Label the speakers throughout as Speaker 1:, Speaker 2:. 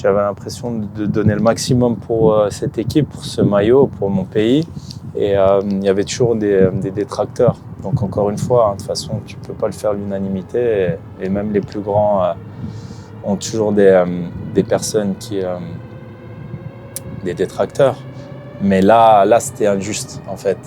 Speaker 1: J'avais l'impression de donner le maximum pour cette équipe, pour ce maillot, pour mon pays. Et il y avait toujours des détracteurs. Donc encore une fois, de toute façon, tu ne peux pas le faire l'unanimité. Et même les plus grands ont toujours des personnes des détracteurs. Mais là, c'était injuste, en fait.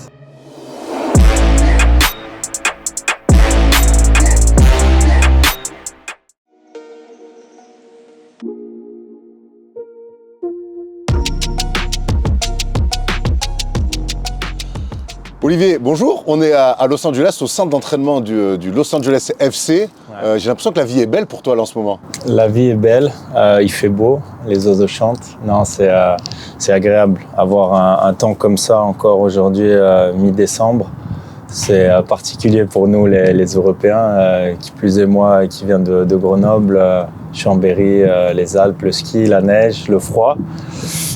Speaker 2: Olivier, bonjour. On est à Los Angeles, au centre d'entraînement du Los Angeles FC. Ouais. J'ai l'impression que la vie est belle pour toi là en ce moment.
Speaker 1: La vie est belle, il fait beau, les oiseaux chantent. Non, c'est agréable. Avoir un temps comme ça encore aujourd'hui, mi-décembre, c'est particulier pour nous les Européens, qui plus est moi, qui vient de Grenoble, Chambéry, les Alpes, le ski, la neige, le froid.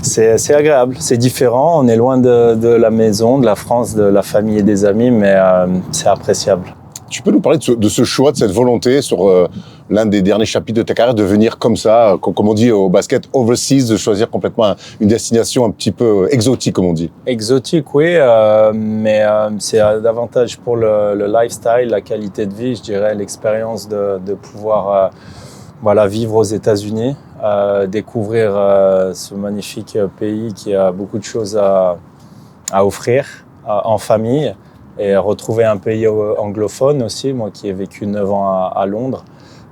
Speaker 1: C'est agréable, c'est différent, on est loin de la maison, de la France, de la famille et des amis, mais c'est appréciable.
Speaker 2: Tu peux nous parler de ce choix, de cette volonté sur l'un des derniers chapitres de ta carrière de venir comme ça, comme on dit au basket, overseas, de choisir complètement une destination un petit peu exotique, comme on dit?
Speaker 1: Exotique, oui, mais c'est davantage pour le lifestyle, la qualité de vie, je dirais, l'expérience de pouvoir vivre aux États-Unis, découvrir ce magnifique pays qui a beaucoup de choses à offrir en famille et retrouver un pays anglophone aussi, moi qui ai vécu 9 ans à Londres.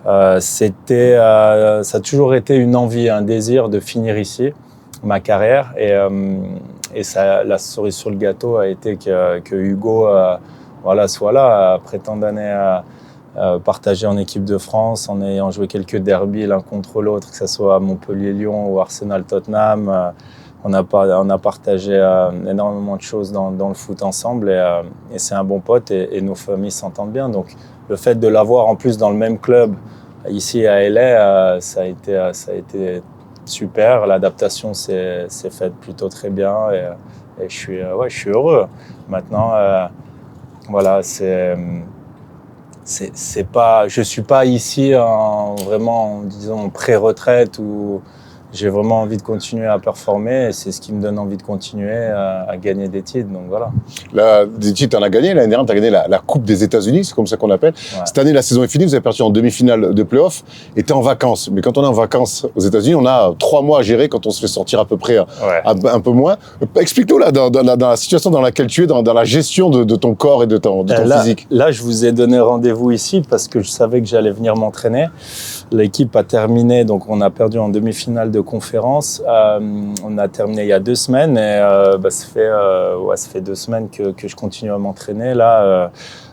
Speaker 1: Ça a toujours été une envie, un désir de finir ici, ma carrière. Et ça, la cerise sur le gâteau a été que Hugo soit là après tant d'années partagé en équipe de France, en ayant joué quelques derbys l'un contre l'autre, que ce soit à Montpellier-Lyon ou Arsenal-Tottenham. On a partagé énormément de choses dans le foot ensemble et c'est un bon pote et nos familles s'entendent bien. Donc le fait de l'avoir en plus dans le même club ici à LA, ça a été super. L'adaptation s'est faite plutôt très bien et je suis heureux. Maintenant, je suis pas ici vraiment, disons, pré-retraite où j'ai vraiment envie de continuer à performer et c'est ce qui me donne envie de continuer à gagner des titres. Donc voilà.
Speaker 2: Des titres, tu en as gagné. L'année dernière, tu as gagné la Coupe des États-Unis, c'est comme ça qu'on appelle. Ouais. Cette année, la saison est finie, vous avez perdu en demi-finale de play-off et tu es en vacances. Mais quand on est en vacances aux États-Unis, on a 3 mois à gérer quand on se fait sortir à peu près un peu moins. Explique-nous là, dans la situation dans laquelle tu es, dans la gestion de ton corps et de ton physique.
Speaker 1: Là, je vous ai donné rendez-vous ici parce que je savais que j'allais venir m'entraîner. L'équipe a terminé, donc on a perdu en demi-finale de conférence. On a terminé il y a 2 semaines et ça fait 2 semaines que je continue à m'entraîner là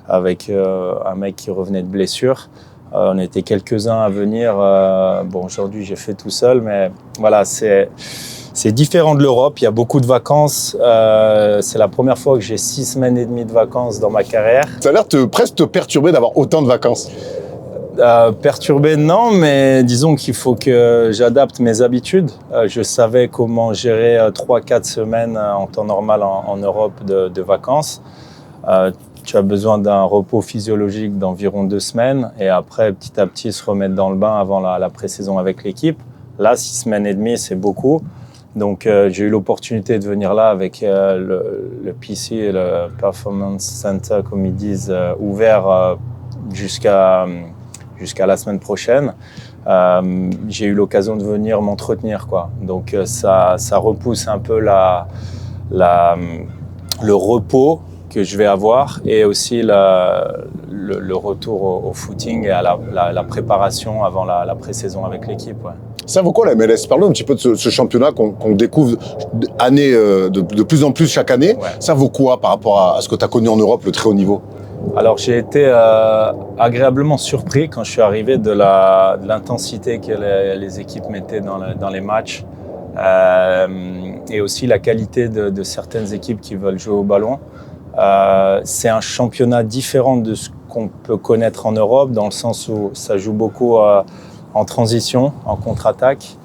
Speaker 1: avec un mec qui revenait de blessure. On était quelques-uns à venir. Aujourd'hui j'ai fait tout seul, mais voilà, c'est différent de l'Europe. Il y a beaucoup de vacances. C'est la première fois que j'ai 6 semaines et demie de vacances dans ma carrière.
Speaker 2: Ça a l'air presque te perturber d'avoir autant de vacances.
Speaker 1: Perturbé, non, mais disons qu'il faut que j'adapte mes habitudes. Je savais comment gérer 3-4 semaines en temps normal en Europe de vacances. Tu as besoin d'un repos physiologique d'environ 2 semaines et après, petit à petit, se remettre dans le bain avant la pré-saison avec l'équipe. Là, 6 semaines et demie, c'est beaucoup. Donc, j'ai eu l'opportunité de venir là avec le PC, le Performance Center, comme ils disent, ouvert jusqu'à la semaine prochaine. J'ai eu l'occasion de venir m'entretenir, quoi. Donc ça repousse un peu le repos que je vais avoir et aussi le retour au footing et à la préparation avant la pré-saison avec l'équipe. Ouais.
Speaker 2: Ça vaut quoi la MLS? Parlons un petit peu de ce championnat qu'on découvre de plus en plus chaque année. Ouais. Ça vaut quoi par rapport à ce que tu as connu en Europe, le très haut niveau?
Speaker 1: Alors j'ai été agréablement surpris quand je suis arrivé de l'intensité que les équipes mettaient dans les matchs et aussi la qualité de certaines équipes qui veulent jouer au ballon. C'est un championnat différent de ce qu'on peut connaître en Europe dans le sens où ça joue beaucoup en transition, en contre-attaque.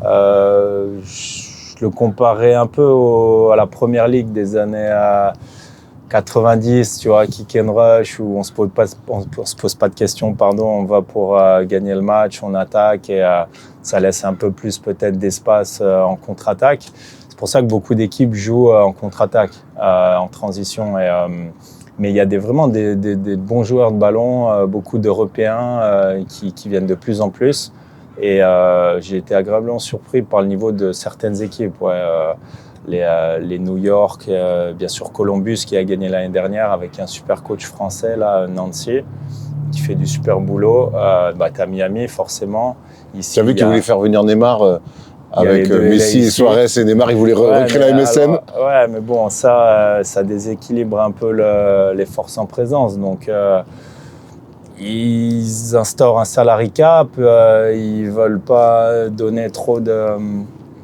Speaker 1: Je le comparais un peu à la Première Ligue des années 90, tu vois, kick and rush, où on se pose pas de questions, pardon, on va pour gagner le match, on attaque et ça laisse un peu plus peut-être d'espace en contre-attaque. C'est pour ça que beaucoup d'équipes jouent en contre-attaque, en transition. Mais il y a vraiment des bons joueurs de ballon, beaucoup d'Européens qui viennent de plus en plus. Et j'ai été agréablement surpris par le niveau de certaines équipes. Ouais, les New York, bien sûr Columbus qui a gagné l'année dernière avec un super coach français, là, Nancy, qui fait du super boulot. T'as Miami forcément.
Speaker 2: Tu as vu qu'il voulait faire venir Neymar avec Messi et Suarez et Neymar, ils voulaient recréer la MSN.
Speaker 1: Alors, ouais, mais bon, ça déséquilibre un peu les forces en présence. Donc, ils instaurent un salary cap, ils veulent pas donner trop de...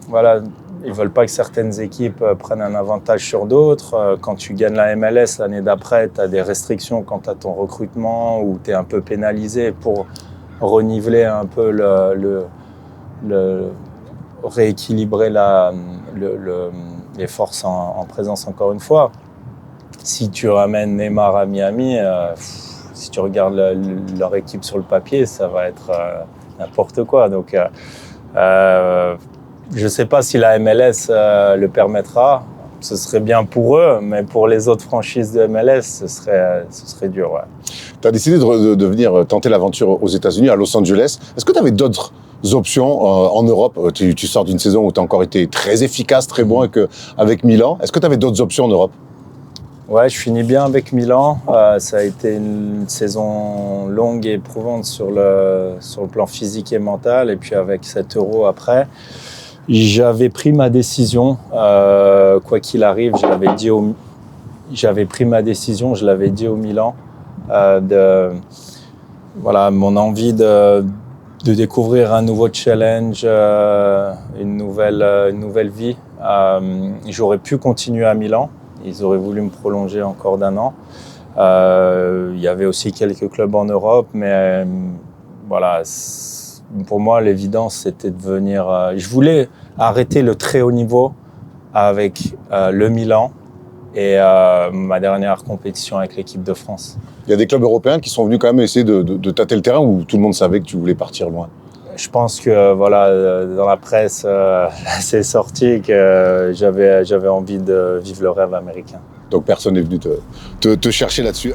Speaker 1: voilà, ils veulent pas que certaines équipes prennent un avantage sur d'autres. Quand tu gagnes la MLS l'année d'après, tu as des restrictions quant à ton recrutement ou tu es un peu pénalisé pour reniveler un peu rééquilibrer les forces en présence encore une fois. Si tu ramènes Neymar à Miami, si tu regardes leur équipe sur le papier, ça va être n'importe quoi. Donc, je ne sais pas si la MLS le permettra. Ce serait bien pour eux, mais pour les autres franchises de MLS, ce serait dur. Ouais.
Speaker 2: Tu as décidé de venir tenter l'aventure aux États-Unis, à Los Angeles. Est-ce que tu avais d'autres options en Europe? Tu sors d'une saison où tu as encore été très efficace, très bon avec Milan. Est-ce que tu avais d'autres options en Europe?
Speaker 1: Ouais, je finis bien avec Milan. Ça a été une saison longue et éprouvante sur le plan physique et mental. Et puis avec cet Euro après, j'avais pris ma décision. Quoi qu'il arrive, j'avais pris ma décision, je l'avais dit au Milan. Mon envie de découvrir un nouveau challenge, une nouvelle vie. J'aurais pu continuer à Milan. Ils auraient voulu me prolonger encore d'1 an. Il y avait aussi quelques clubs en Europe, mais voilà, pour moi, l'évidence, c'était de venir... je voulais arrêter le très haut niveau avec le Milan et ma dernière compétition avec l'équipe de France.
Speaker 2: Il y a des clubs européens qui sont venus quand même essayer de tâter le terrain où tout le monde savait que tu voulais partir loin?
Speaker 1: Je pense que dans la presse, c'est sorti que j'avais envie de vivre le rêve américain.
Speaker 2: Donc personne n'est venu te chercher là-dessus.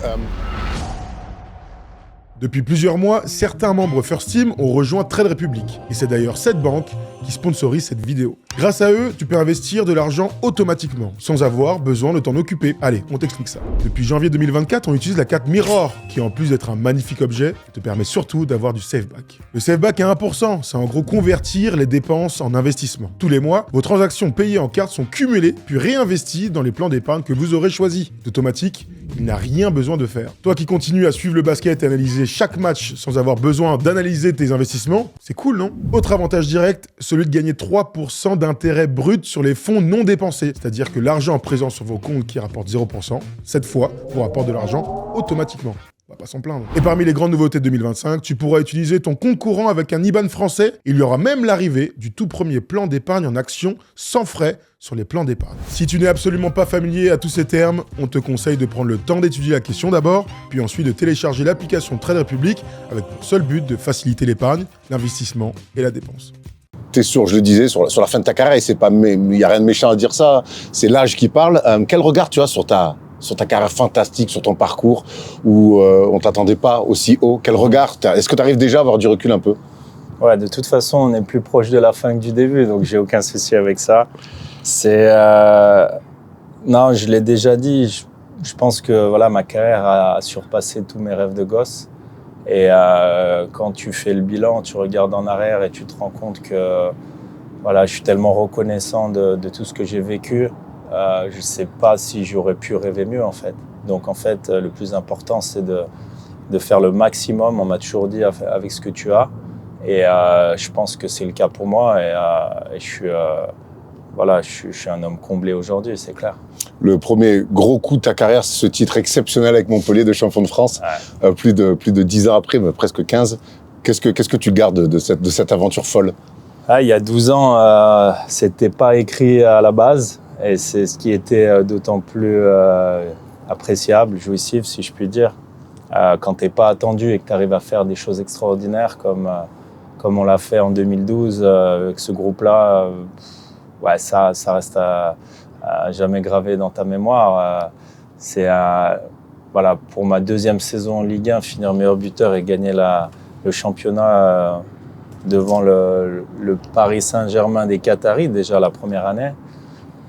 Speaker 3: Depuis plusieurs mois, certains membres First Team ont rejoint Trade Republic. Et c'est d'ailleurs cette banque qui sponsorise cette vidéo. Grâce à eux, tu peux investir de l'argent automatiquement, sans avoir besoin de t'en occuper. Allez, on t'explique ça. Depuis janvier 2024, on utilise la carte Mirror, qui en plus d'être un magnifique objet, te permet surtout d'avoir du SafeBack. Le SafeBack à 1%, c'est en gros convertir les dépenses en investissement. Tous les mois, vos transactions payées en carte sont cumulées, puis réinvesties dans les plans d'épargne que vous aurez choisis. D'automatique, il n'a rien besoin de faire. Toi qui continues à suivre le basket et analyser chaque match sans avoir besoin d'analyser tes investissements, c'est cool, non? Autre avantage direct, celui de gagner 3% d'intérêt brut sur les fonds non dépensés. C'est-à-dire que l'argent présent sur vos comptes qui rapporte 0%, cette fois, vous rapporte de l'argent automatiquement. On va pas s'en plaindre. Et parmi les grandes nouveautés de 2025, tu pourras utiliser ton compte courant avec un IBAN français. Il y aura même l'arrivée du tout premier plan d'épargne en action sans frais sur les plans d'épargne. Si tu n'es absolument pas familier à tous ces termes, on te conseille de prendre le temps d'étudier la question d'abord, puis ensuite de télécharger l'application Trade Republic avec pour seul but de faciliter l'épargne, l'investissement et la dépense.
Speaker 2: T'es sûr, je le disais, sur la fin de ta carrière, il n'y a rien de méchant à dire ça, c'est l'âge qui parle. Quel regard tu as sur ta carrière fantastique, sur ton parcours, où on ne t'attendait pas aussi haut? Quel regard est-ce que tu arrives déjà à avoir du recul un peu?
Speaker 1: Ouais, de toute façon, on est plus proche de la fin que du début, donc j'ai aucun souci avec ça. Non, je l'ai déjà dit, je pense que voilà, ma carrière a surpassé tous mes rêves de gosse. Et quand tu fais le bilan, tu regardes en arrière et tu te rends compte que voilà, je suis tellement reconnaissant de tout ce que j'ai vécu. Je ne sais pas si j'aurais pu rêver mieux en fait. Donc en fait, le plus important, c'est de faire le maximum. On m'a toujours dit avec ce que tu as. Et je pense que c'est le cas pour moi. Et je suis un homme comblé aujourd'hui, c'est clair.
Speaker 2: Le premier gros coup de ta carrière, c'est ce titre exceptionnel avec Montpellier de champion de France. Ouais. Plus de 10 ans après, mais presque 15. Qu'est-ce que tu gardes de cette aventure folle?
Speaker 1: Il y a 12 ans, c'était pas écrit à la base. Et c'est ce qui était d'autant plus appréciable, jouissif, si je puis dire. Quand tu n'es pas attendu et que tu arrives à faire des choses extraordinaires comme on l'a fait en 2012 avec ce groupe-là, ouais, ça reste à jamais gravé dans ta mémoire. Voilà, pour ma deuxième saison en Ligue 1, finir meilleur buteur et gagner le championnat devant le Paris Saint-Germain des Qataris, déjà la première année,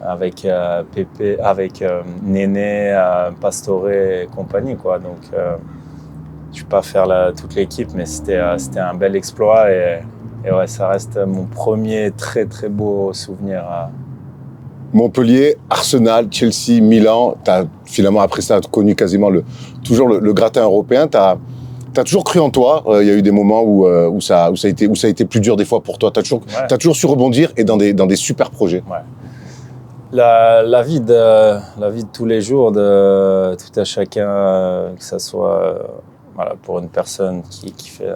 Speaker 1: avec Pépé, avec Néné, Pastore et compagnie, quoi. Donc, je ne vais pas faire toute l'équipe, mais c'était un bel exploit et ouais, ça reste mon premier très très beau souvenir.
Speaker 2: Montpellier, Arsenal, Chelsea, Milan, tu as finalement après ça connu quasiment toujours le gratin européen. Tu as toujours cru en toi. Il y a eu des moments où ça a été plus dur des fois pour toi. Tu as toujours su rebondir et dans des super projets.
Speaker 1: Ouais. La vie de tous les jours de tout à chacun, que ce soit voilà, pour une personne qui fait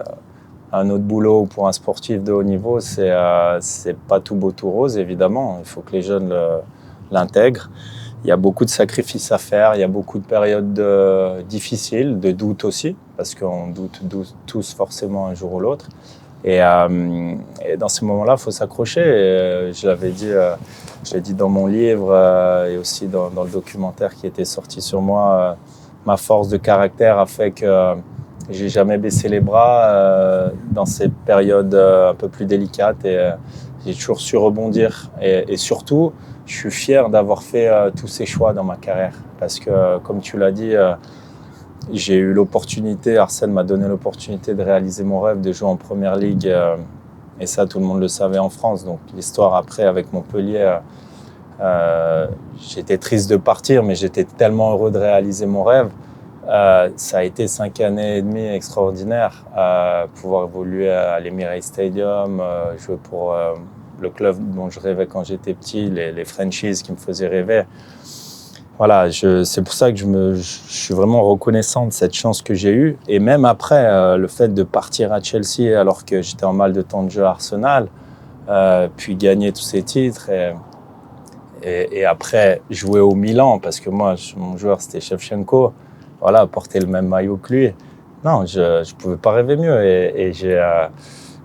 Speaker 1: un autre boulot ou pour un sportif de haut niveau, c'est pas tout beau tout rose, évidemment. Il faut que les jeunes l'intègrent. Il y a beaucoup de sacrifices à faire, il y a beaucoup de périodes difficiles, de doutes aussi, parce qu'on doute tous forcément un jour ou l'autre. Et dans ces moments-là, il faut s'accrocher. Je l'avais dit, je l'ai dit dans mon livre et aussi dans le documentaire qui était sorti sur moi. Ma force de caractère a fait que j'ai jamais baissé les bras dans ces périodes un peu plus délicates et j'ai toujours su rebondir. Et surtout, je suis fier d'avoir fait tous ces choix dans ma carrière parce que, comme tu l'as dit, j'ai eu l'opportunité, Arsène m'a donné l'opportunité de réaliser mon rêve de jouer en Première Ligue et ça, tout le monde le savait en France. Donc l'histoire après avec Montpellier, j'étais triste de partir, mais j'étais tellement heureux de réaliser mon rêve. Ça a été 5 années et demie extraordinaires, pouvoir évoluer à l'Emirates Stadium, jouer pour le club dont je rêvais quand j'étais petit, les franchises qui me faisaient rêver. Voilà, c'est pour ça que je suis vraiment reconnaissant de cette chance que j'ai eue. Et même après, le fait de partir à Chelsea alors que j'étais en mal de temps de jeu à Arsenal, puis gagner tous ces titres et après jouer au Milan, parce que moi, mon joueur c'était Shevchenko, voilà, porter le même maillot que lui. Non, je ne pouvais pas rêver mieux. Et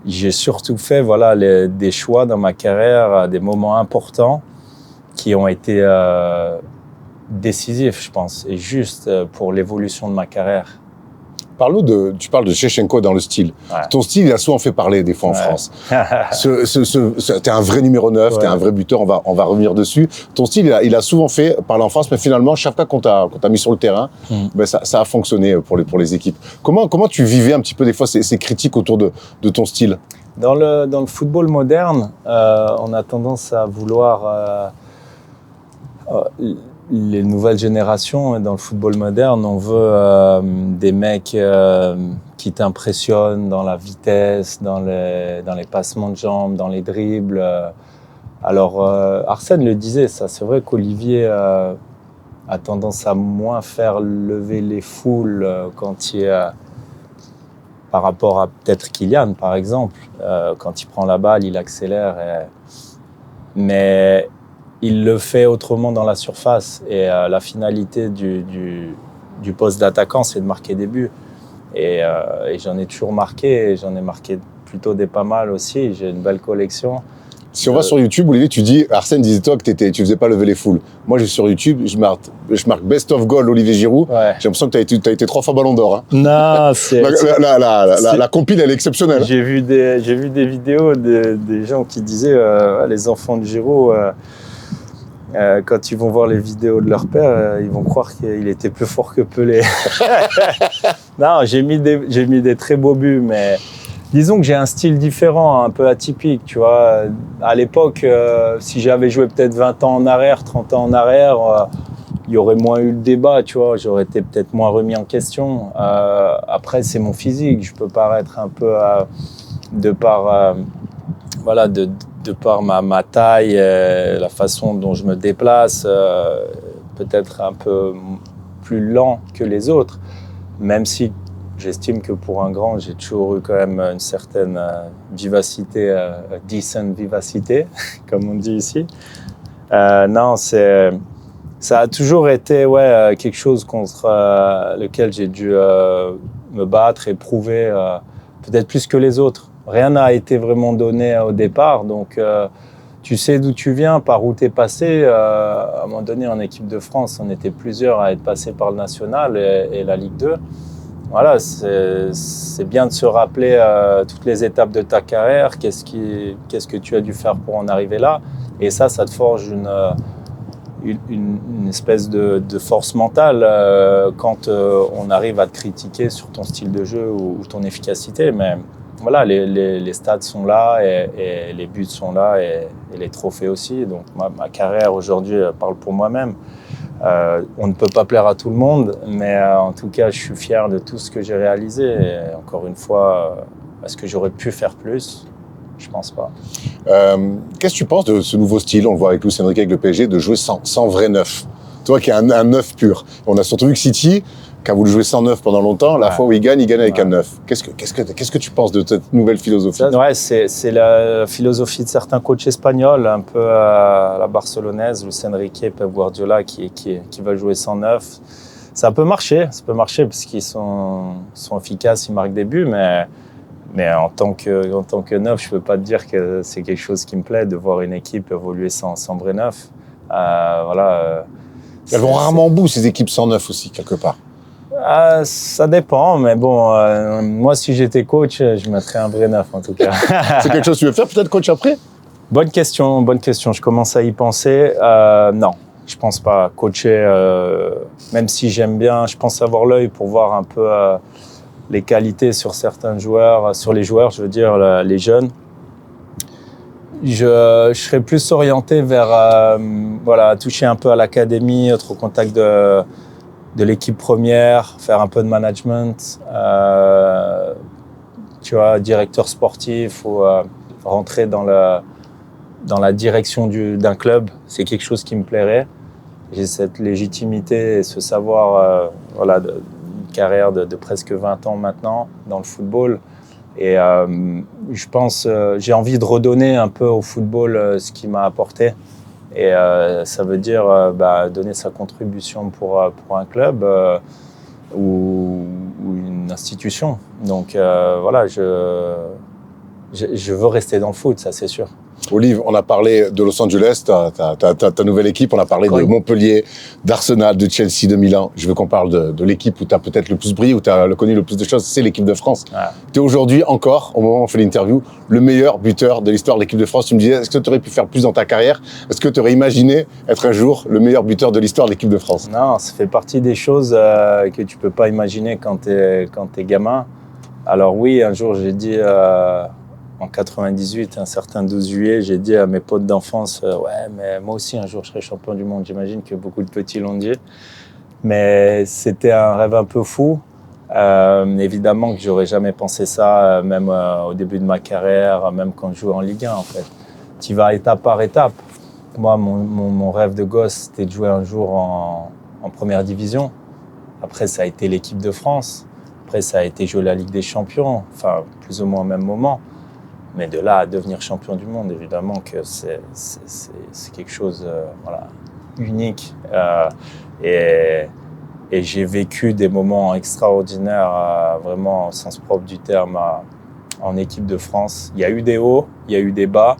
Speaker 1: j'ai surtout fait voilà, des choix dans ma carrière, des moments importants qui ont été décisif, je pense, et juste pour l'évolution de ma carrière.
Speaker 2: Tu parles de Shevchenko dans le style. Ouais. Ton style, il a souvent fait parler des fois en France. T'es un vrai numéro 9, t'es un vrai buteur, on va revenir dessus. Ton style, il a souvent fait parler en France, mais finalement, chaque fois qu'on t'a mis sur le terrain, ben ça a fonctionné pour les équipes. Comment tu vivais un petit peu des fois ces critiques autour de ton style ?
Speaker 1: Dans le football moderne, on a tendance à vouloir... les nouvelles générations dans le football moderne, on veut des mecs qui t'impressionnent dans la vitesse, dans les passements de jambes, dans les dribbles. Alors Arsène le disait, ça c'est vrai qu'Olivier a tendance à moins faire lever les foules quand il par rapport à peut-être Kylian par exemple, quand il prend la balle, il accélère. Mais il le fait autrement dans la surface et la finalité du poste d'attaquant, c'est de marquer des buts. Et j'en ai toujours marqué, et j'en ai marqué plutôt des pas mal aussi. J'ai une belle collection.
Speaker 2: Si on va sur YouTube, Olivier, tu dis, Arsène disait toi que tu faisais pas lever les foules. Moi, je suis sur YouTube, je marque Best of Goal Olivier Giroud. Ouais. J'ai l'impression que tu as été 3 fois Ballon d'Or. Hein.
Speaker 1: Non, c'est...
Speaker 2: La compile, elle est exceptionnelle.
Speaker 1: J'ai vu des vidéos des gens qui disaient, les enfants de Giroud... quand ils vont voir les vidéos de leur père, ils vont croire qu'il était plus fort que Pelé. Non, j'ai mis des très beaux buts, mais disons que j'ai un style différent, un peu atypique, tu vois. À l'époque, si j'avais joué peut-être 20 ans en arrière, 30 ans en arrière, il y aurait moins eu le débat, tu vois. J'aurais été peut-être moins remis en question. Après, c'est mon physique. Je peux paraître un peu de par ma taille, la façon dont je me déplace, peut-être un peu plus lent que les autres, même si j'estime que pour un grand, j'ai toujours eu quand même une certaine vivacité, decent vivacité, comme on dit ici. Non, c'est Ça a toujours été quelque chose contre lequel j'ai dû me battre et prouver peut-être plus que les autres. Rien n'a été vraiment donné au départ, donc tu sais d'où tu viens, par où tu es passé. À un moment donné, en équipe de France, on était plusieurs à être passés par le National et la Ligue 2. Voilà, c'est bien de se rappeler toutes les étapes de ta carrière, qu'est-ce que tu as dû faire pour en arriver là. Et ça te forge une espèce de force mentale quand on arrive à te critiquer sur ton style de jeu ou ton efficacité. Mais voilà, les stats sont là et les buts sont là et les trophées aussi. Donc ma carrière aujourd'hui parle pour moi-même. On ne peut pas plaire à tout le monde, mais en tout cas, je suis fier de tout ce que j'ai réalisé. Et encore une fois, est-ce que j'aurais pu faire plus ? Je pense pas.
Speaker 2: Qu'est-ce que tu penses de ce nouveau style, on le voit avec Luis Enrique avec le PSG, de jouer sans vrai neuf? Toi qui es un neuf pur. On a surtout vu que City, qui a voulu jouer sans neuf pendant longtemps, la fois où il gagne avec un neuf. Qu'est-ce que tu penses de cette nouvelle philosophie?
Speaker 1: C'est la philosophie de certains coachs espagnols, un peu à la barcelonaise, Luis Enrique, Pep Guardiola, qui va jouer sans neuf. Ça peut marcher parce qu'ils sont efficaces, ils marquent des buts, mais en tant que neuf, je peux pas te dire que c'est quelque chose qui me plaît de voir une équipe évoluer sans vrai neuf.
Speaker 2: Elles vont rarement au bout, ces équipes sans neuf aussi, quelque part.
Speaker 1: Ça dépend, mais bon, moi, si j'étais coach, je mettrais un vrai neuf, en tout cas.
Speaker 2: C'est quelque chose que tu veux faire, peut-être, coach, après?
Speaker 1: Bonne question. Je commence à y penser. Non, je pense pas. Coacher, même si j'aime bien, je pense avoir l'œil pour voir un peu les qualités sur certains joueurs, sur les joueurs, je veux dire, les jeunes. Je serais plus orienté vers toucher un peu à l'académie, être au contact de l'équipe première, faire un peu de management, tu vois, directeur sportif ou rentrer dans la direction d'un club, c'est quelque chose qui me plairait. J'ai cette légitimité et ce savoir, une carrière de presque 20 ans maintenant dans le football. Et je pense, j'ai envie de redonner un peu au football ce qu'il m'a apporté. Et ça veut dire donner sa contribution pour un club ou une institution. Donc je veux rester dans le foot, ça c'est sûr.
Speaker 2: Olive, on a parlé de Los Angeles, ta nouvelle équipe, on a parlé de Montpellier, d'Arsenal, de Chelsea, de Milan. Je veux qu'on parle de l'équipe où tu as peut-être le plus brillé, où tu as connu le plus de choses, c'est l'équipe de France. Tu es aujourd'hui encore, au moment où on fait l'interview, le meilleur buteur de l'histoire de l'équipe de France. Tu me disais, est-ce que tu aurais pu faire plus dans ta carrière? Est-ce que tu aurais imaginé être un jour le meilleur buteur de l'histoire de l'équipe de France?
Speaker 1: Non, ça fait partie des choses que tu peux pas imaginer quand t'es gamin. Alors oui, un jour j'ai dit... En 98, un certain 12 juillet, j'ai dit à mes potes d'enfance ouais, mais moi aussi un jour je serai champion du monde. J'imagine que beaucoup de petits l'ont dit. Mais c'était un rêve un peu fou. Évidemment que j'aurais jamais pensé ça, même au début de ma carrière, même quand je jouais en Ligue 1 en fait. Tu vas étape par étape. Moi, mon rêve de gosse, c'était de jouer un jour en première division. Après, ça a été l'équipe de France. Après, ça a été jouer la Ligue des Champions, enfin plus ou moins au même moment. Mais de là à devenir champion du monde, évidemment que c'est quelque chose unique. Et j'ai vécu des moments extraordinaires, vraiment au sens propre du terme, en équipe de France. Il y a eu des hauts, il y a eu des bas,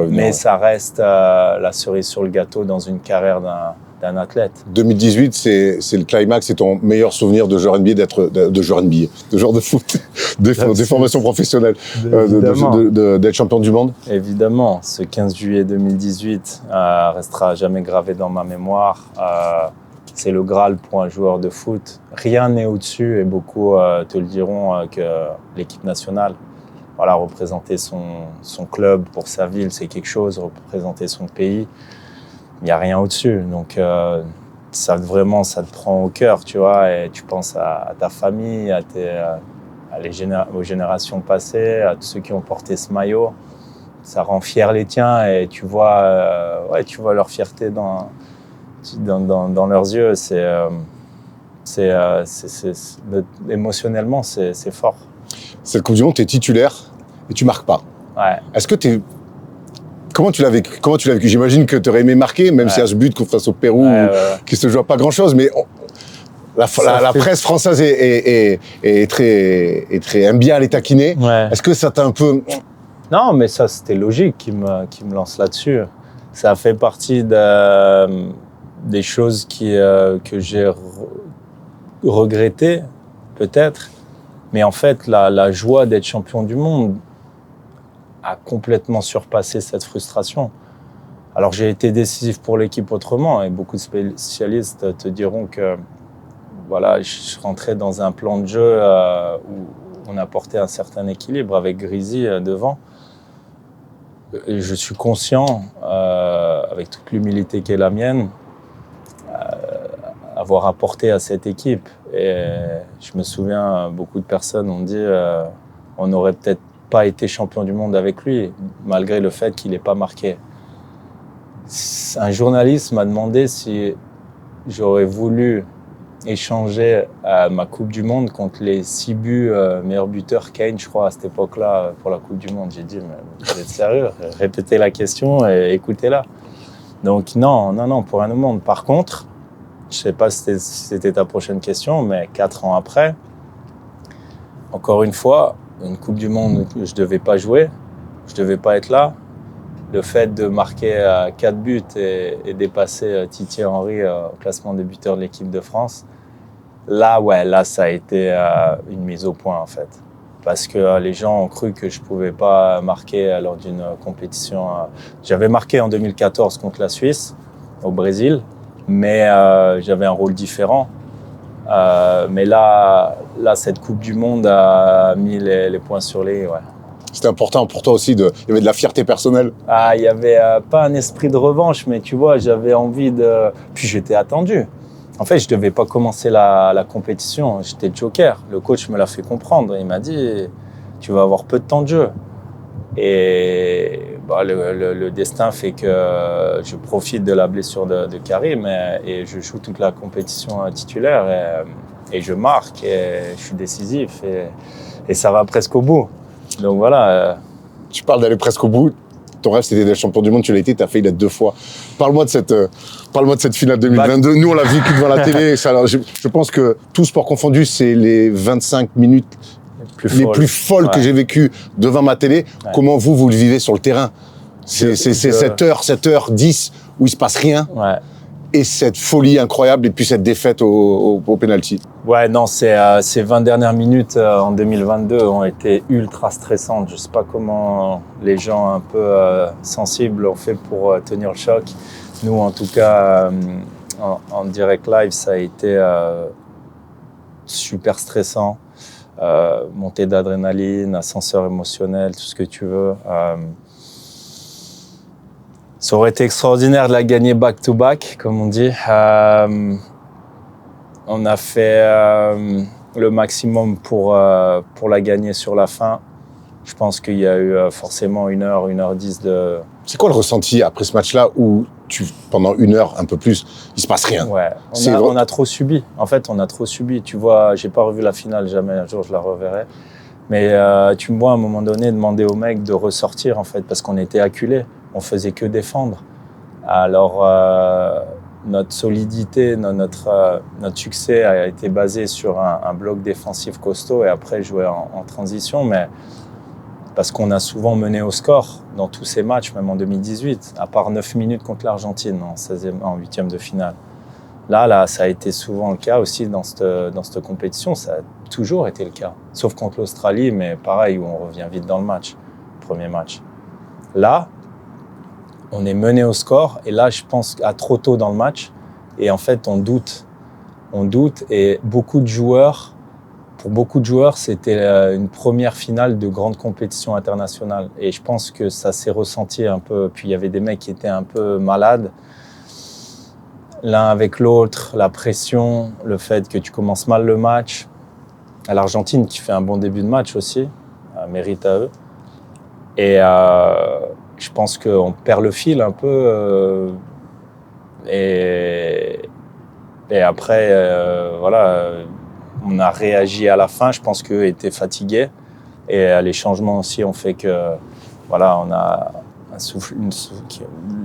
Speaker 1: mais ça reste la cerise sur le gâteau dans une carrière d'un athlète.
Speaker 2: 2018, c'est le climax, c'est ton meilleur souvenir de joueur NBA, de joueur de foot, des formations professionnelles, d'être champion du monde?
Speaker 1: Évidemment, ce 15 juillet 2018 restera jamais gravé dans ma mémoire. C'est le Graal pour un joueur de foot. Rien n'est au-dessus et beaucoup te le diront que l'équipe nationale. Voilà, représenter son club pour sa ville, c'est quelque chose, représenter son pays. Il n'y a rien au-dessus, donc ça te prend au cœur, tu vois, et tu penses à ta famille, aux générations passées, à tous ceux qui ont porté ce maillot. Ça rend fiers les tiens et tu vois leur fierté dans leurs yeux. Émotionnellement, c'est fort.
Speaker 2: Cette Coupe du Monde, tu es titulaire et tu marques pas.
Speaker 1: Ouais.
Speaker 2: Est-ce que tu es Comment tu l'as vécu? J'imagine que tu aurais aimé marquer, même s'il y a ce but face au Pérou, qui se joue pas grand-chose, mais la presse française aime bien les taquiner. Ouais. Est-ce que ça t'a un peu...
Speaker 1: Non, mais ça, c'était logique qu'il me lance là-dessus. Ça fait partie des choses que j'ai regrettées, peut-être. Mais en fait, la joie d'être champion du monde a complètement surpassé cette frustration. Alors, j'ai été décisif pour l'équipe autrement, et beaucoup de spécialistes te diront que voilà, je rentrais dans un plan de jeu où on apportait un certain équilibre avec Grisi devant. Et je suis conscient, avec toute l'humilité qui est la mienne, avoir apporté à cette équipe. Et je me souviens, beaucoup de personnes ont dit on n'aurait peut-être pas été champion du monde avec lui, malgré le fait qu'il n'ait pas marqué. Un journaliste m'a demandé si j'aurais voulu échanger ma Coupe du Monde contre les 6 buts meilleur buteur Kane, je crois, à cette époque-là, pour la Coupe du Monde. J'ai dit, mais vous êtes sérieux? Répétez la question et écoutez-la. Donc non, pour un au monde. Par contre, je ne sais pas si c'était ta prochaine question, mais 4 ans après, encore une fois, une Coupe du Monde que je ne devais pas jouer, je ne devais pas être là. Le fait de marquer 4 buts et dépasser Thierry Henry au classement des buteurs de l'équipe de France, là, ça a été une mise au point, en fait. Parce que les gens ont cru que je ne pouvais pas marquer lors d'une compétition. J'avais marqué en 2014 contre la Suisse, au Brésil, mais j'avais un rôle différent. Mais là, cette Coupe du Monde a mis les points sur les i. Ouais.
Speaker 2: C'était important pour toi aussi, il y avait de la fierté personnelle.
Speaker 1: Il n'y avait pas un esprit de revanche, mais tu vois, j'avais envie de... Puis j'étais attendu. En fait, je ne devais pas commencer la compétition, j'étais joker. Le coach me l'a fait comprendre, il m'a dit « tu vas avoir peu de temps de jeu ». Et le destin fait que je profite de la blessure de Karim et je joue toute la compétition titulaire et je marque et je suis décisif et ça va presque au bout. Donc voilà.
Speaker 2: Tu parles d'aller presque au bout. Ton rêve, c'était d'être champion du monde. Tu l'as été, tu as failli l'être 2 fois. Parle-moi de cette finale 2022. Nous, on l'a vécu devant la télé. Je pense que tout sport confondu, c'est les 25 minutes les plus folles que j'ai vécues devant ma télé. Ouais. Comment vous le vivez sur le terrain? C'est 7h10 où il se passe rien. Ouais. Et cette folie incroyable et puis cette défaite au penalty.
Speaker 1: Ouais, non, ces 20 dernières minutes en 2022 ont été ultra stressantes. Je sais pas comment les gens un peu sensibles ont fait pour tenir le choc. Nous, en tout cas, en direct live, ça a été super stressant. Montée d'adrénaline, ascenseur émotionnel, tout ce que tu veux. Ça aurait été extraordinaire de la gagner back-to-back, comme on dit. On a fait le maximum pour la gagner sur la fin. Je pense qu'il y a eu forcément 1h10 de...
Speaker 2: C'est quoi le ressenti après ce match-là où pendant 1 heure, un peu plus, il se passe rien?
Speaker 1: Ouais, on a trop subi. En fait, on a trop subi. Tu vois, j'ai pas revu la finale, jamais un jour je la reverrai. Mais tu me vois à un moment donné demander aux mecs de ressortir, en fait, parce qu'on était acculés. On faisait que défendre. Alors, notre solidité, notre succès a été basé sur un bloc défensif costaud et après jouer en transition, mais parce qu'on a souvent mené au score dans tous ces matchs, même en 2018, à part 9 minutes contre l'Argentine en 8e de finale. Là, ça a été souvent le cas aussi dans cette compétition, ça a toujours été le cas, sauf contre l'Australie, mais pareil, où on revient vite dans le match, premier match. Là, on est mené au score et là, je pense à trop tôt dans le match et en fait, on doute et pour beaucoup de joueurs, c'était une première finale de grande compétition internationale et je pense que ça s'est ressenti un peu. Puis il y avait des mecs qui étaient un peu malades, l'un avec l'autre, la pression, le fait que tu commences mal le match. À l'Argentine, qui fait un bon début de match aussi, mérite à eux. Et je pense qu'on perd le fil un peu et après, on a réagi à la fin. Je pense qu'eux étaient fatigués et les changements aussi ont fait que, on a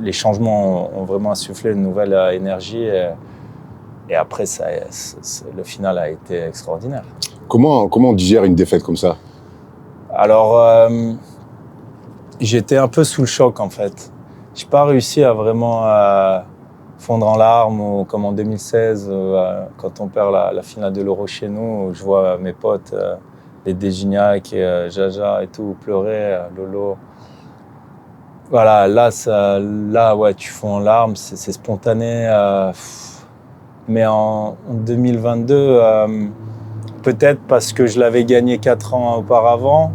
Speaker 1: les changements ont vraiment insufflé une nouvelle énergie. Et après, le final a été extraordinaire.
Speaker 2: Comment on digère une défaite comme ça?
Speaker 1: Alors, j'étais un peu sous le choc, en fait. Je n'ai pas réussi à vraiment fondre en larmes, comme en 2016, quand on perd la finale de l'Euro chez nous, où je vois mes potes, les Dégignac, Jaja et tout, pleurer, Lolo. Voilà, là, ouais, tu fonds en larmes, c'est spontané. Mais en 2022, peut-être parce que je l'avais gagné 4 ans auparavant,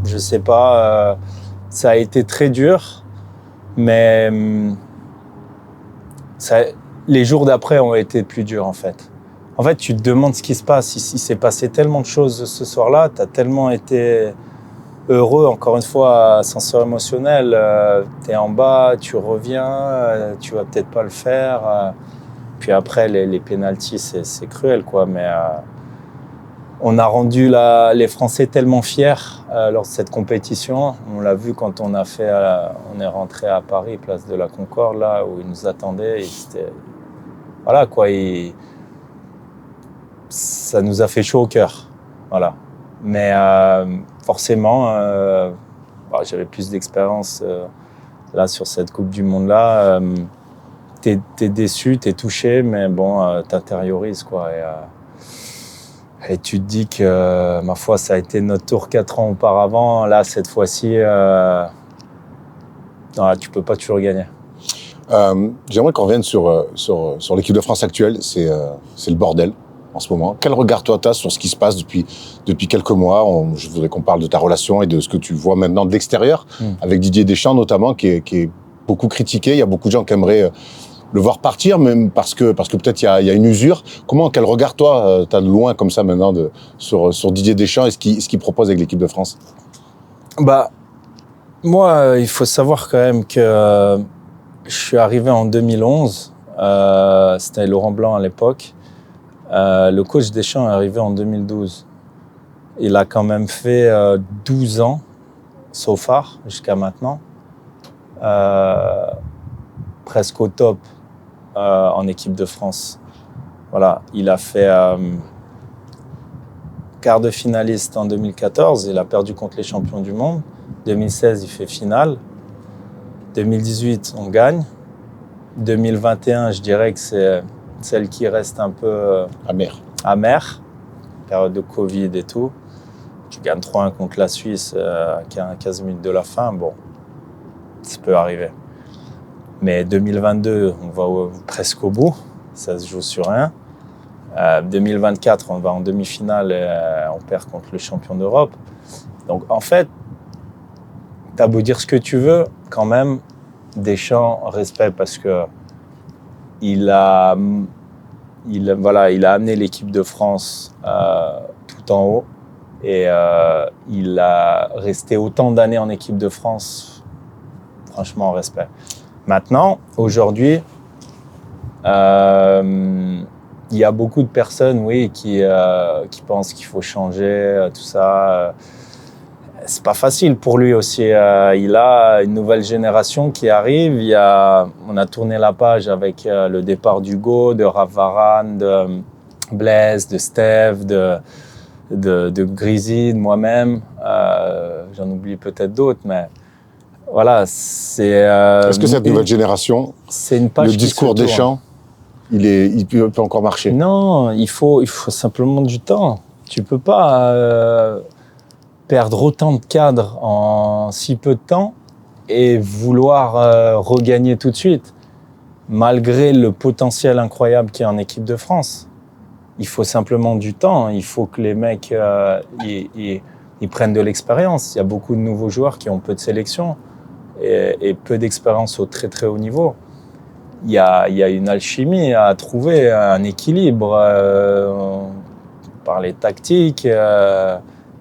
Speaker 1: je sais pas, ça a été très dur, mais les jours d'après ont été plus durs en fait. En fait, tu te demandes ce qui se passe. Il s'est passé tellement de choses ce soir-là, tu as tellement été heureux, encore une fois, ascenseur émotionnel. Tu es en bas, tu reviens, tu vas peut-être pas le faire. Puis après, les pénaltys, c'est cruel, quoi. Mais on a rendu les Français tellement fiers lors de cette compétition. On l'a vu quand on est rentré à Paris, place de la Concorde, là où ils nous attendaient. Voilà, quoi. Ça nous a fait chaud au cœur. Voilà. Mais forcément, j'avais plus d'expérience là sur cette Coupe du Monde-là. T'es déçu, t'es touché, mais bon, t'intériorises, quoi. Et tu te dis que, ma foi, ça a été notre tour 4 ans auparavant. Là, cette fois-ci, tu peux pas toujours gagner.
Speaker 2: J'aimerais qu'on revienne sur l'équipe de France actuelle. C'est le bordel en ce moment. Quel regard toi t'as sur ce qui se passe depuis quelques mois? Je voudrais qu'on parle de ta relation et de ce que tu vois maintenant de l'extérieur, avec Didier Deschamps notamment, qui est beaucoup critiqué. Il y a beaucoup de gens qui aimeraient le voir partir, même parce que peut-être il y a une usure. Quel regard toi t'as de loin comme ça maintenant sur Didier Deschamps et ce qu'il propose avec l'équipe de France?
Speaker 1: Moi, il faut savoir quand même que je suis arrivé en 2011. C'était Laurent Blanc à l'époque. Le coach Deschamps est arrivé en 2012. Il a quand même fait 12 ans, so far, jusqu'à maintenant. Presque au top en équipe de France. Voilà, il a fait quart de finaliste en 2014. Il a perdu contre les champions du monde. 2016, il fait finale. 2018, on gagne. 2021, je dirais que c'est celle qui reste un peu amère. Période de Covid et tout. Tu gagnes 3-1 contre la Suisse à 15 minutes de la fin. Bon, ça peut arriver. Mais 2022, on va presque au bout. Ça se joue sur rien. 2024, on va en demi-finale et on perd contre le champion d'Europe. Donc, en fait, t'as beau dire ce que tu veux, quand même, Deschamps, respect, parce que il a amené l'équipe de France tout en haut et il a resté autant d'années en équipe de France. Franchement, respect. Maintenant, aujourd'hui, il y a beaucoup de personnes, oui, qui pensent qu'il faut changer, tout ça. C'est pas facile pour lui aussi. Il a une nouvelle génération qui arrive. On a tourné la page avec le départ d'Hugo, de Raph Varane, de Blaise, de Steph, de Grisi, de moi-même. J'en oublie peut-être d'autres, mais voilà.
Speaker 2: Est-ce que cette nouvelle génération,
Speaker 1: c'est une page
Speaker 2: le discours Deschamps, il peut encore marcher?
Speaker 1: Non, il faut simplement du temps. Tu peux pas perdre autant de cadres en si peu de temps et vouloir regagner tout de suite, malgré le potentiel incroyable qu'il y a en équipe de France. Il faut simplement du temps. Il faut que les mecs ils prennent de l'expérience. Il y a beaucoup de nouveaux joueurs qui ont peu de sélection et peu d'expérience au très très haut niveau. Il y a une alchimie à trouver, un équilibre. Parler tactique,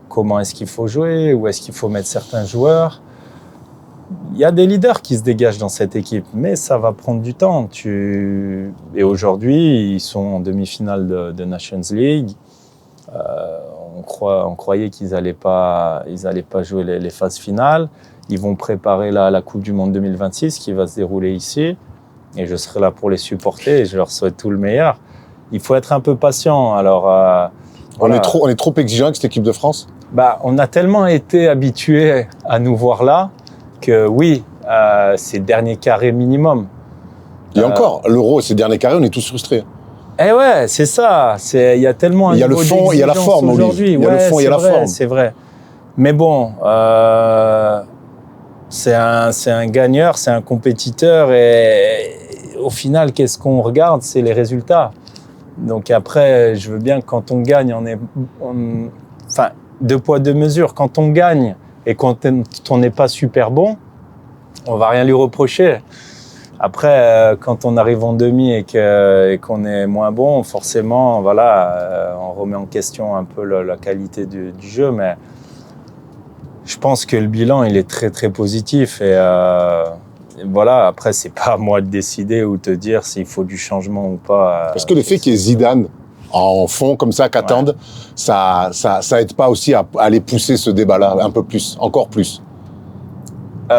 Speaker 1: comment est-ce qu'il faut jouer, où est-ce qu'il faut mettre certains joueurs. Il y a des leaders qui se dégagent dans cette équipe, mais ça va prendre du temps. Et aujourd'hui, ils sont en demi-finale de Nations League. On croyait qu'ils n'allaient pas jouer les phases finales. Ils vont préparer la Coupe du Monde 2026 qui va se dérouler ici. Et je serai là pour les supporter et je leur souhaite tout le meilleur. Il faut être un peu patient. Alors,
Speaker 2: on est trop exigeant avec cette équipe de France.
Speaker 1: On a tellement été habitués à nous voir là que oui, c'est dernier carré minimum.
Speaker 2: Et encore, l'Euro et ces derniers carrés, on est tous frustrés.
Speaker 1: Eh ouais, c'est ça. Il y a tellement un
Speaker 2: il y a le fond, il y a la forme aujourd'hui. Il y a le fond, il y a la forme.
Speaker 1: C'est vrai. Mais bon, c'est un gagneur, c'est un compétiteur et au final, qu'est-ce qu'on regarde? C'est les résultats. Donc après, je veux bien que quand on gagne, enfin, deux poids, deux mesures. Quand on gagne et quand on n'est pas super bon, on va rien lui reprocher. Après, quand on arrive en demi et qu'on est moins bon, forcément, voilà, on remet en question un peu la qualité du jeu. Mais je pense que le bilan, il est très, très positif. Et voilà, après, c'est pas à moi de décider ou de te dire s'il faut du changement ou pas.
Speaker 2: Parce que le fait qu'il y ait Zidane en fond comme ça, qu'attendent, ça aide pas aussi à aller pousser ce débat-là un peu plus, encore plus. C'est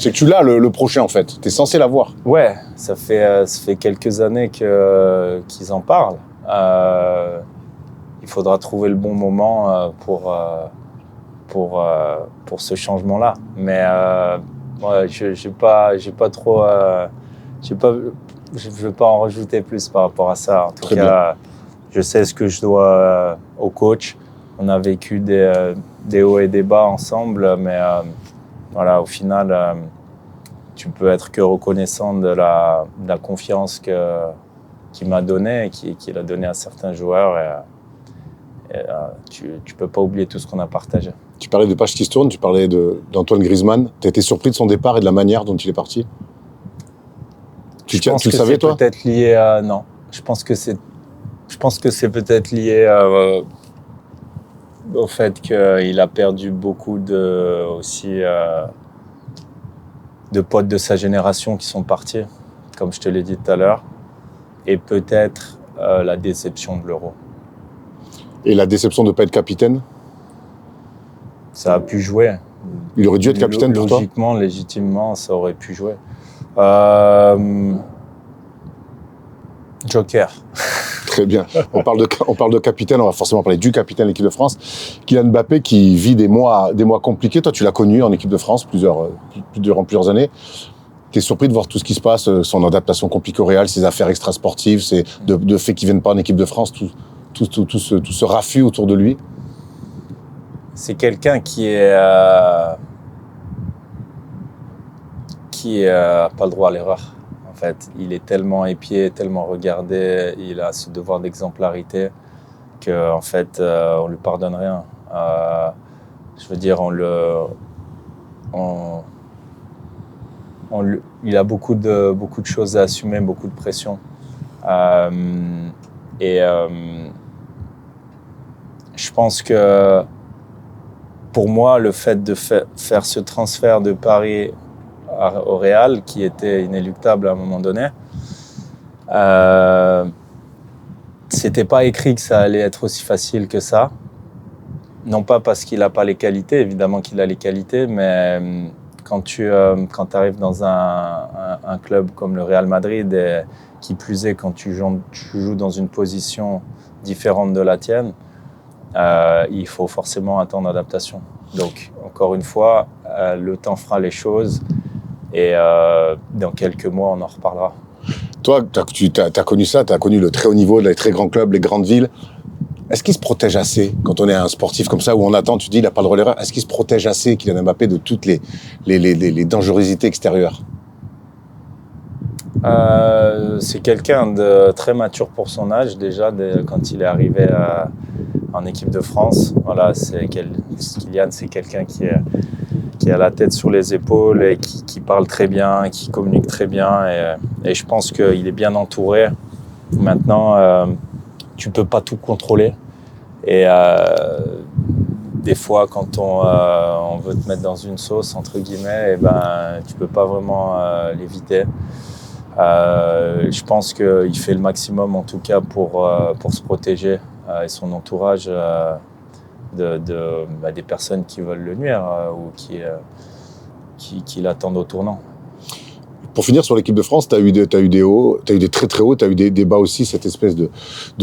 Speaker 2: que tu l'as le prochain en fait. T'es censé l'avoir.
Speaker 1: Ouais, ça fait quelques années qu'ils en parlent. Il faudra trouver le bon moment pour ce changement-là. Mais j'ai pas trop. Je veux pas en rajouter plus par rapport à ça. En tout cas, je sais ce que je dois au coach. On a vécu des hauts et des bas ensemble, mais voilà, au final, tu peux être que reconnaissant de la confiance qu'il m'a donnée et qu'il a donnée à certains joueurs. Et tu peux pas oublier tout ce qu'on a partagé.
Speaker 2: Tu parlais de pages qui se tournent, tu parlais d'Antoine Griezmann. Tu as été surpris de son départ et de la manière dont il est parti? Tu le savais, toi?
Speaker 1: Peut-être lié à... Non, je pense que c'est peut-être lié au fait qu'il a perdu beaucoup de potes de sa génération qui sont partis, comme je te l'ai dit tout à l'heure, et peut-être la déception de l'Euro.
Speaker 2: Et la déception de ne pas être capitaine?
Speaker 1: Ça a pu jouer.
Speaker 2: Il aurait dû être capitaine pour toi?
Speaker 1: Logiquement, légitimement, ça aurait pu jouer. Joker.
Speaker 2: Très bien. On parle de capitaine, on va forcément parler du capitaine de l'équipe de France. Kylian Mbappé qui vit des mois compliqués. Toi, tu l'as connu en équipe de France durant plusieurs années. Tu es surpris de voir tout ce qui se passe, son adaptation compliquée au Real, ses affaires extrasportives, de fait qu'il ne vienne pas en équipe de France, tout ce raffut autour de lui?
Speaker 1: C'est quelqu'un qui a pas le droit à l'erreur. En fait, il est tellement épié, tellement regardé, il a ce devoir d'exemplarité qu'en fait, on lui pardonne rien. Je veux dire, il a beaucoup de choses à assumer, beaucoup de pression. Je pense que pour moi, le fait de faire ce transfert de Paris au Real, qui était inéluctable à un moment donné, c'était pas écrit que ça allait être aussi facile que ça. Non pas parce qu'il n'a pas les qualités, évidemment qu'il a les qualités, mais quand tu arrives dans un club comme le Real Madrid, et qui plus est quand tu joues dans une position différente de la tienne, il faut forcément un temps d'adaptation. Donc, encore une fois, le temps fera les choses et dans quelques mois, on en reparlera.
Speaker 2: Toi, tu as connu ça, tu as connu le très haut niveau, les très grands clubs, les grandes villes. Est-ce qu'il se protège assez quand on est un sportif comme ça, où on attend, tu dis, il n'a pas le droit à l'erreur? Est-ce qu'il se protège assez, Kylian Mbappé, de toutes les dangerosités extérieures?
Speaker 1: C'est quelqu'un de très mature pour son âge, déjà, quand il est arrivé en équipe de France. Voilà, Kylian, c'est quelqu'un qui a la tête sur les épaules et qui parle très bien, qui communique très bien. Et je pense qu'il est bien entouré. Maintenant, tu peux pas tout contrôler. Et des fois, quand on veut te mettre dans une sauce, entre guillemets, tu peux pas vraiment l'éviter. Je pense qu'il fait le maximum, en tout cas, pour se protéger et son entourage des personnes qui veulent le nuire ou qui l'attendent au tournant.
Speaker 2: Pour finir sur l'équipe de France, tu as eu des hauts, tu as eu des très très hauts, tu as eu des bas aussi, cette espèce de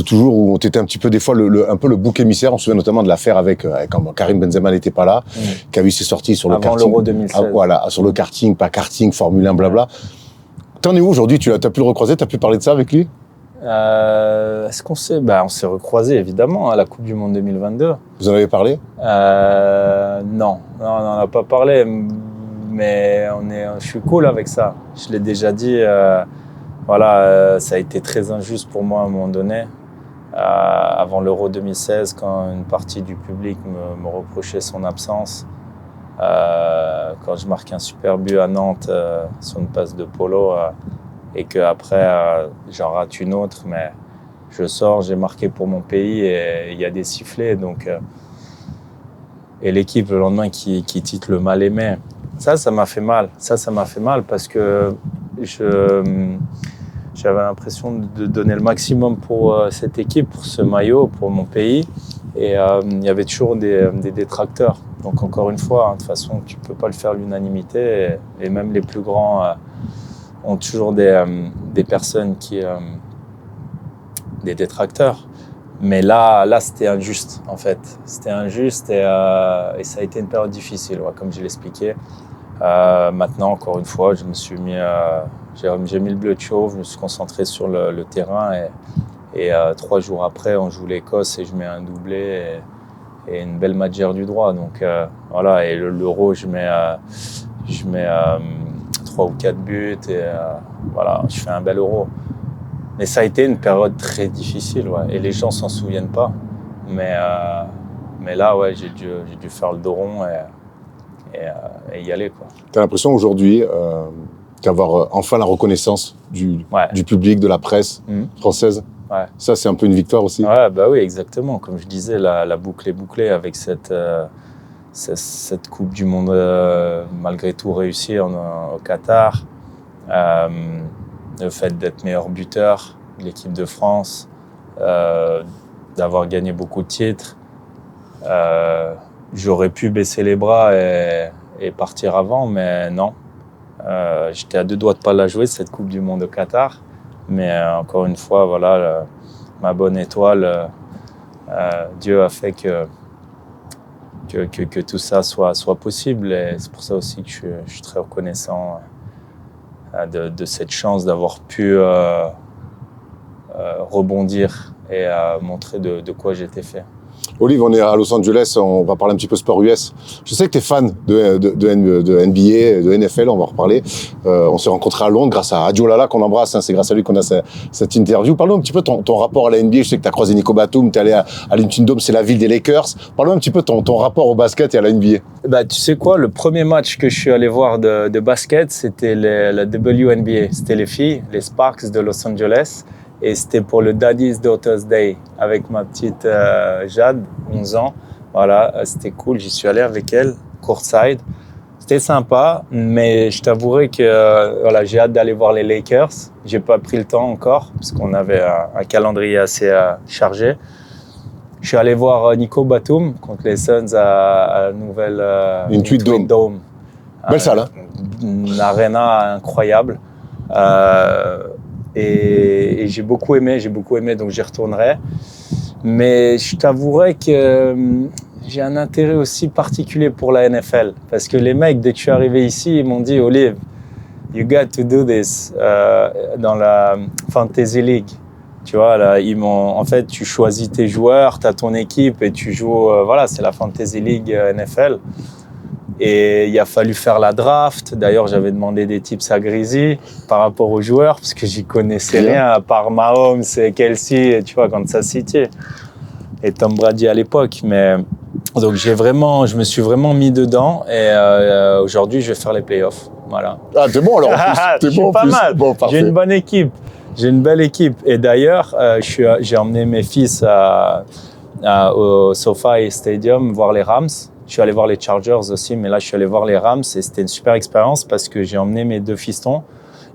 Speaker 2: toujours où on t'était un petit peu des fois un peu le bouc émissaire. On se souvient notamment de l'affaire avec quand Karim Benzema n'était pas là, qui a eu ses sorties sur le karting.
Speaker 1: Avant l'Euro 2016.
Speaker 2: Voilà, sur le karting, pas karting, Formule 1, blabla. T'en es où aujourd'hui? Tu as pu le recroiser, tu as pu parler de ça avec lui?
Speaker 1: Est-ce qu'on s'est... on s'est recroisés évidemment à la Coupe du Monde 2022.
Speaker 2: Vous en avez parlé?
Speaker 1: Non, on n'en a pas parlé. Mais je suis cool avec ça. Je l'ai déjà dit. Ça a été très injuste pour moi à un moment donné. Avant l'Euro 2016, quand une partie du public me reprochait son absence. Quand je marque un super but à Nantes sur une passe de Polo et qu'après j'en rate une autre. Mais je sors, j'ai marqué pour mon pays et il y a des sifflets. Et l'équipe le lendemain qui titre le mal aimé. Ça m'a fait mal. Ça m'a fait mal parce que j'avais l'impression de donner le maximum pour cette équipe, pour ce maillot, pour mon pays. Et il y avait toujours des détracteurs. Donc encore une fois, de toute façon, tu ne peux pas le faire à l'unanimité. Et même les plus grands ont toujours des personnes des détracteurs. Mais là, c'était injuste, en fait. C'était injuste et ça a été une période difficile, comme je l'expliquais. Maintenant, encore une fois, je me suis mis, j'ai mis le bleu de chauve, je me suis concentré sur le terrain et 3 jours après, on joue l'Écosse et je mets un doublé et une belle matchère du droit. Donc et l'Euro, je mets 3 ou 4 buts et je fais un bel Euro. Mais ça a été une période très difficile, et les gens s'en souviennent pas. Mais là, j'ai dû faire le dos rond et y aller, quoi.
Speaker 2: Tu as l'impression aujourd'hui d'avoir enfin la reconnaissance du public, de la presse française? Ouais. Ça, c'est un peu une victoire aussi.
Speaker 1: Oui, exactement. Comme je disais, la boucle est bouclée avec cette Coupe du Monde malgré tout réussie au Qatar. Le fait d'être meilleur buteur de l'équipe de France, d'avoir gagné beaucoup de titres. J'aurais pu baisser les bras et partir avant, mais non. J'étais à 2 doigts de ne pas la jouer, cette Coupe du Monde au Qatar. Mais encore une fois, ma bonne étoile, Dieu a fait que tout ça soit possible. Et c'est pour ça aussi que je suis très reconnaissant de cette chance d'avoir pu rebondir et montrer de quoi j'étais fait.
Speaker 2: Olive, on est à Los Angeles, on va parler un petit peu sport US. Je sais que tu es fan de NBA, de NFL, on va en reparler. On s'est rencontrés à Londres grâce à Adio Lala qu'on embrasse, c'est grâce à lui qu'on a cette interview. Parle-nous un petit peu de ton rapport à la NBA. Je sais que tu as croisé Nico Batum, tu es allé à l'Intuit Dome, c'est la ville des Lakers. Parle-nous un petit peu de ton rapport au basket et à la NBA.
Speaker 1: Tu sais quoi, le premier match que je suis allé voir de basket, c'était la WNBA. C'était les filles, les Sparks de Los Angeles. Et c'était pour le Daddy's Daughters Day avec ma petite Jade, 11 ans. C'était cool. J'y suis allé avec elle, courtside. C'était sympa, mais je t'avouerai que j'ai hâte d'aller voir les Lakers. J'ai pas pris le temps encore parce qu'on avait un calendrier assez chargé. Je suis allé voir Nico Batum contre les Suns à la nouvelle
Speaker 2: Intuit Dome. Belle salle, hein?
Speaker 1: Une arena incroyable. Et j'ai beaucoup aimé, donc j'y retournerai. Mais je t'avouerai que j'ai un intérêt aussi particulier pour la NFL. Parce que les mecs, dès que je suis arrivé ici, ils m'ont dit « Olive, you got to do this dans la Fantasy League ». Tu vois, là, en fait, tu choisis tes joueurs, tu as ton équipe et tu joues, c'est la Fantasy League NFL. Et il a fallu faire la draft. D'ailleurs, j'avais demandé des tips à Grizzly par rapport aux joueurs, parce que j'y connaissais rien, à part Mahomes et Kelsey, tu vois, Kansas City. Et Tom Brady à l'époque. Mais donc, je me suis vraiment mis dedans. Et aujourd'hui, je vais faire les playoffs. Voilà.
Speaker 2: Ah, t'es bon alors en plus.
Speaker 1: T'es bon, pas mal. Bon, j'ai une bonne équipe. J'ai une belle équipe. Et d'ailleurs, j'ai emmené mes fils au SoFi Stadium voir les Rams. Je suis allé voir les Chargers aussi, mais là, je suis allé voir les Rams et c'était une super expérience parce que j'ai emmené mes 2 fistons.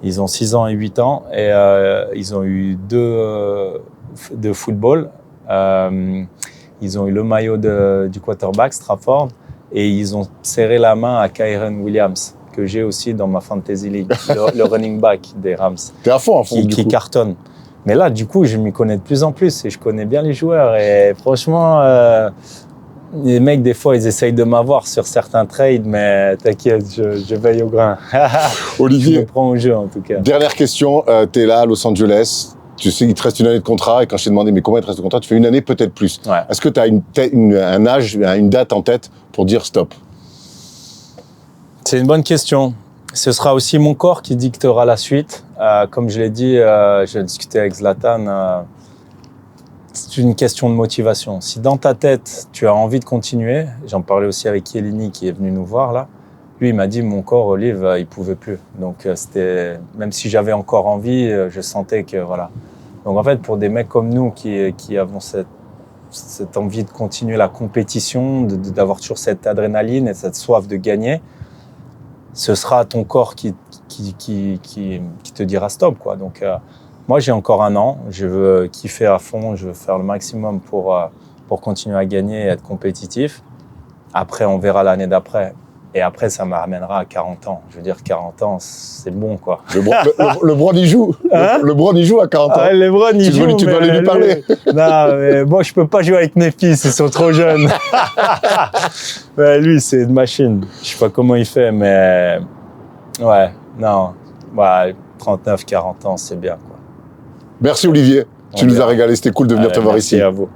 Speaker 1: Ils ont 6 ans et 8 ans et ils ont eu 2 football. Ils ont eu le maillot du quarterback, Strafford, et ils ont serré la main à Kyren Williams, que j'ai aussi dans ma Fantasy League, le running back des Rams.
Speaker 2: T'es à fond,
Speaker 1: qui cartonne. Mais là, du coup, je m'y connais de plus en plus et je connais bien les joueurs. Et franchement, les mecs, des fois, ils essayent de m'avoir sur certains trades, mais t'inquiète, je veille au grain.
Speaker 2: Olivier,
Speaker 1: je me prends au jeu, en tout cas.
Speaker 2: Dernière question. Tu es là à Los Angeles. Tu sais qu'il te reste une année de contrat. Et quand je t'ai demandé, mais combien il te reste de contrat, tu fais une année, peut-être plus.
Speaker 1: Ouais.
Speaker 2: Est-ce que tu as un âge, une date en tête pour dire stop?
Speaker 1: C'est une bonne question. Ce sera aussi mon corps qui dictera la suite. Comme je l'ai dit, j'ai discuté avec Zlatan. C'est une question de motivation. Si dans ta tête, tu as envie de continuer, j'en parlais aussi avec Chiellini qui est venu nous voir là, lui il m'a dit mon corps, Olive, il pouvait plus. Donc c'était, même si j'avais encore envie, je sentais que voilà. Donc en fait, pour des mecs comme nous qui avons cette envie de continuer la compétition, d'avoir toujours cette adrénaline et cette soif de gagner, ce sera ton corps qui te dira stop, quoi. Donc moi, j'ai encore un an. Je veux kiffer à fond. Je veux faire le maximum pour continuer à gagner et être compétitif. Après, on verra l'année d'après. Et après, ça m'amènera à 40 ans. Je veux dire, 40 ans, c'est bon, quoi.
Speaker 2: LeBron, il joue.
Speaker 1: Hein?
Speaker 2: LeBron, il joue à 40 ans.
Speaker 1: LeBron, il joue.
Speaker 2: Tu dois aller lui parler.
Speaker 1: Non, mais moi, je peux pas jouer avec mes fils. Ils sont trop jeunes. Ouais, lui, c'est une machine. Je sais pas comment il fait, mais... Ouais, non. Ouais, 39, 40 ans, c'est bien, quoi.
Speaker 2: Merci Olivier, tu nous as régalé, c'était cool de venir te voir ici.
Speaker 1: Merci à vous.